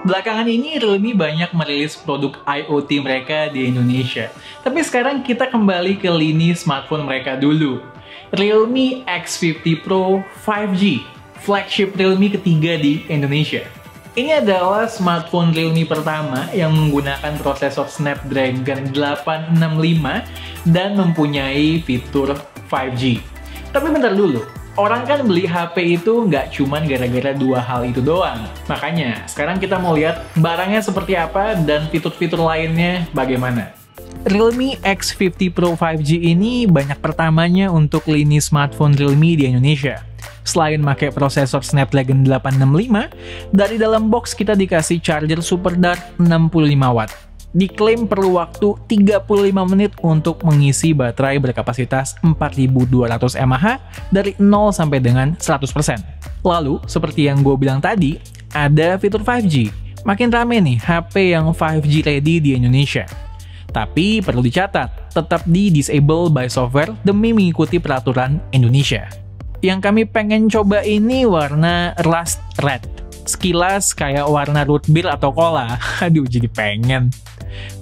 Belakangan ini Realme banyak merilis produk IoT mereka di Indonesia. Tapi sekarang kita kembali ke lini smartphone mereka dulu. Realme X50 Pro 5G, flagship Realme ketiga di Indonesia. Ini adalah smartphone Realme pertama yang menggunakan prosesor Snapdragon 865 dan mempunyai fitur 5G. Tapi bentar dulu. Orang kan beli HP itu nggak cuman gara-gara dua hal itu doang. Makanya, sekarang kita mau lihat barangnya seperti apa dan fitur-fitur lainnya bagaimana. Realme X50 Pro 5G ini banyak pertamanya untuk lini smartphone Realme di Indonesia. Selain pakai prosesor Snapdragon 865, dari dalam box kita dikasih charger Super Dart 65 watt. Diklaim perlu waktu 35 menit untuk mengisi baterai berkapasitas 4200 mAh dari 0 sampai dengan 100%. Lalu, seperti yang gue bilang tadi, ada fitur 5G. Makin rame nih HP yang 5G ready di Indonesia. Tapi perlu dicatat, tetap di-disable by software demi mengikuti peraturan Indonesia. Yang kami pengen coba ini warna Rust Red. Sekilas kayak warna root beer atau cola. Aduh, jadi pengen.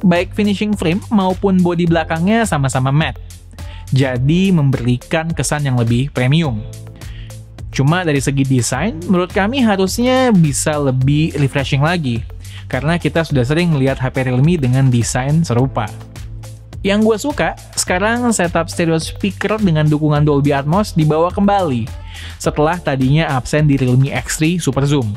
Baik finishing frame maupun bodi belakangnya sama-sama matte. Jadi memberikan kesan yang lebih premium. Cuma dari segi desain, menurut kami harusnya bisa lebih refreshing lagi. Karena kita sudah sering melihat HP Realme dengan desain serupa. Yang gue suka, sekarang setup stereo speaker dengan dukungan Dolby Atmos dibawa kembali. Setelah tadinya absen di Realme X3 Super Zoom.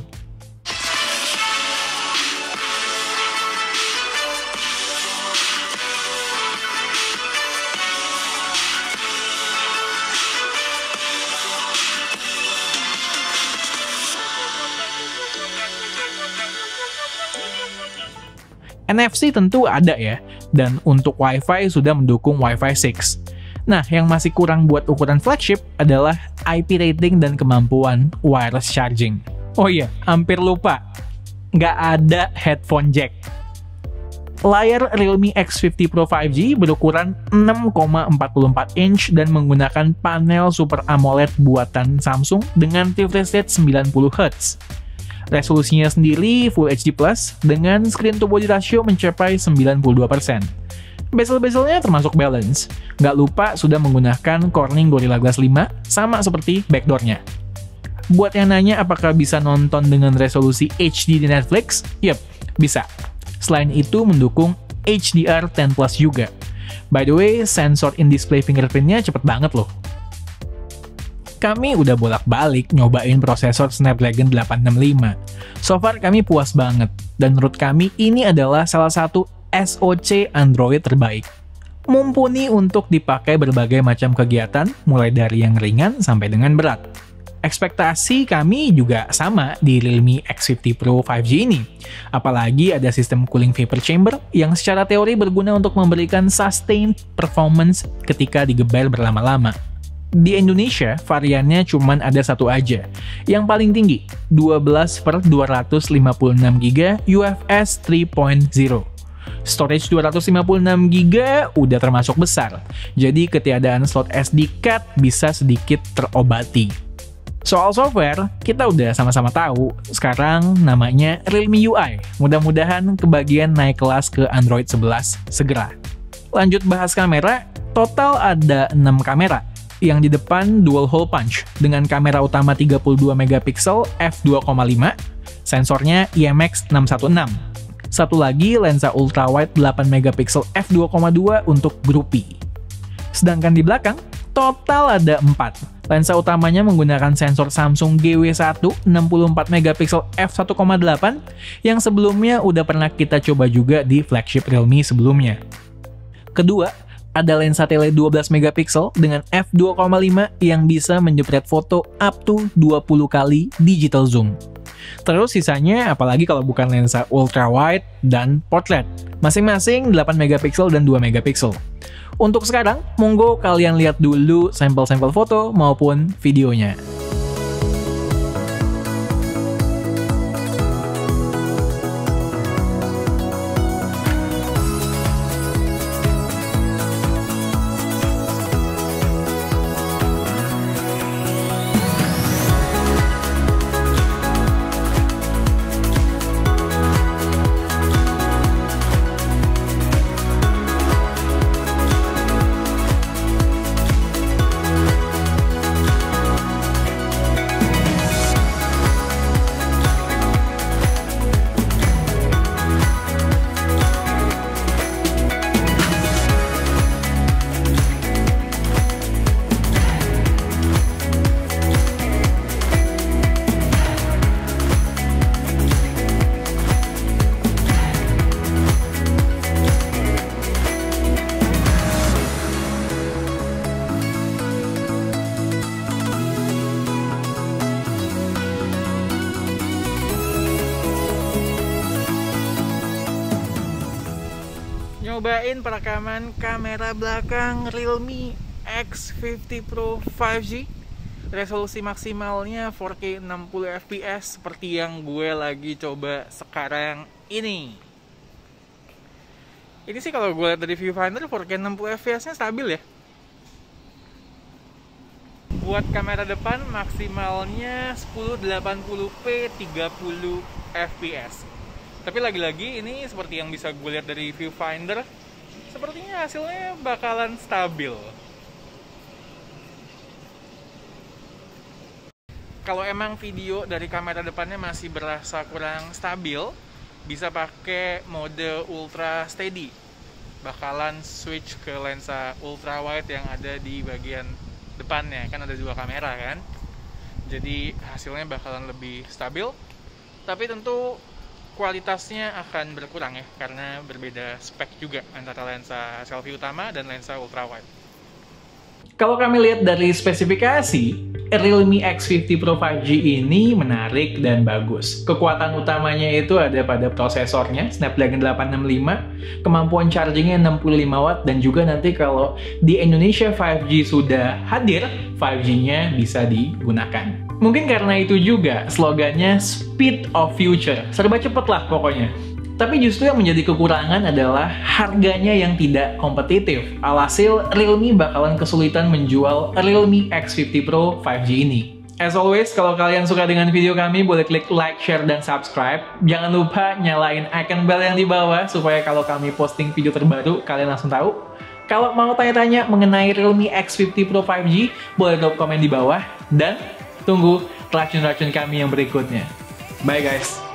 NFC tentu ada ya, dan untuk Wi-Fi sudah mendukung Wi-Fi 6. Nah, yang masih kurang buat ukuran flagship adalah IP rating dan kemampuan wireless charging. Oh iya, hampir lupa, nggak ada headphone jack. Layar Realme X50 Pro 5G berukuran 6,44 inch dan menggunakan panel Super AMOLED buatan Samsung dengan refresh rate 90Hz. Resolusinya sendiri Full HD Plus dengan screen to body ratio mencapai 92%. Bezel-bezelnya termasuk balance. Nggak lupa sudah menggunakan Corning Gorilla Glass 5, sama seperti backdoor-nya. Buat yang nanya apakah bisa nonton dengan resolusi HD di Netflix? Yep, bisa. Selain itu mendukung HDR10 Plus juga. By the way, sensor in-display fingerprint-nya cepet banget loh. Kami udah bolak-balik nyobain prosesor Snapdragon 865. So far kami puas banget, dan menurut kami ini adalah salah satu SoC Android terbaik. Mumpuni untuk dipakai berbagai macam kegiatan, mulai dari yang ringan sampai dengan berat. Ekspektasi kami juga sama di Realme X50 Pro 5G ini. Apalagi ada sistem cooling vapor chamber yang secara teori berguna untuk memberikan sustained performance ketika digebel berlama-lama. Di Indonesia, variannya cuma ada satu aja. Yang paling tinggi, 12/256GB UFS 3.0. Storage 256GB udah termasuk besar, jadi ketiadaan slot SD card bisa sedikit terobati. Soal software, kita udah sama-sama tahu, sekarang namanya Realme UI. Mudah-mudahan kebagian naik kelas ke Android 11 segera. Lanjut bahas kamera, total ada 6 kamera. Yang di depan dual hole punch dengan kamera utama 32MP f2.5, sensornya IMX616. Satu lagi lensa ultrawide 8MP f2.2 untuk groupie. Sedangkan di belakang, total ada 4. Lensa utamanya menggunakan sensor Samsung GW1 64MP f1.8 yang sebelumnya udah pernah kita coba juga di flagship Realme sebelumnya. Kedua, ada lensa tele 12MP dengan f2.5 yang bisa menjepret foto up to 20 kali digital zoom. Terus sisanya apalagi kalau bukan lensa ultra wide dan portrait, masing-masing 8MP dan 2MP. Untuk sekarang, monggo kalian lihat dulu sampel-sampel foto maupun videonya. nyobain perekaman kamera belakang Realme X50 Pro 5G. Resolusi maksimalnya 4K 60 fps seperti yang gue lagi coba sekarang ini. Ini sih kalau gue lihat dari viewfinder 4K 60 fps nya stabil ya. Buat kamera depan maksimalnya 1080p 30 fps. Tapi lagi-lagi ini seperti yang bisa gue lihat dari viewfinder, sepertinya hasilnya bakalan stabil. Kalau emang video dari kamera depannya masih berasa kurang stabil, bisa pakai mode ultra steady. Bakalan switch ke lensa ultra wide yang ada di bagian depannya, kan ada 2 kamera kan. Jadi hasilnya bakalan lebih stabil, tapi tentu kualitasnya akan berkurang ya, karena berbeda spek juga antara lensa selfie utama dan lensa ultra wide. Kalau kami lihat dari spesifikasi, Realme X50 Pro 5G ini menarik dan bagus. Kekuatan utamanya itu ada pada prosesornya, Snapdragon 865, kemampuan chargingnya 65 watt, dan juga nanti kalau di Indonesia 5G sudah hadir, 5G-nya bisa digunakan. Mungkin karena itu juga slogannya Speed of Future, serba cepet lah pokoknya. Tapi justru yang menjadi kekurangan adalah harganya yang tidak kompetitif. Alhasil, Realme bakalan kesulitan menjual Realme X50 Pro 5G ini. As always, kalau kalian suka dengan video kami, boleh klik like, share, dan subscribe. Jangan lupa nyalain icon bell yang di bawah, supaya kalau kami posting video terbaru, kalian langsung tahu. Kalau mau tanya-tanya mengenai Realme X50 Pro 5G, boleh drop komen di bawah. Dan tunggu racun-racun kami yang berikutnya. Bye guys!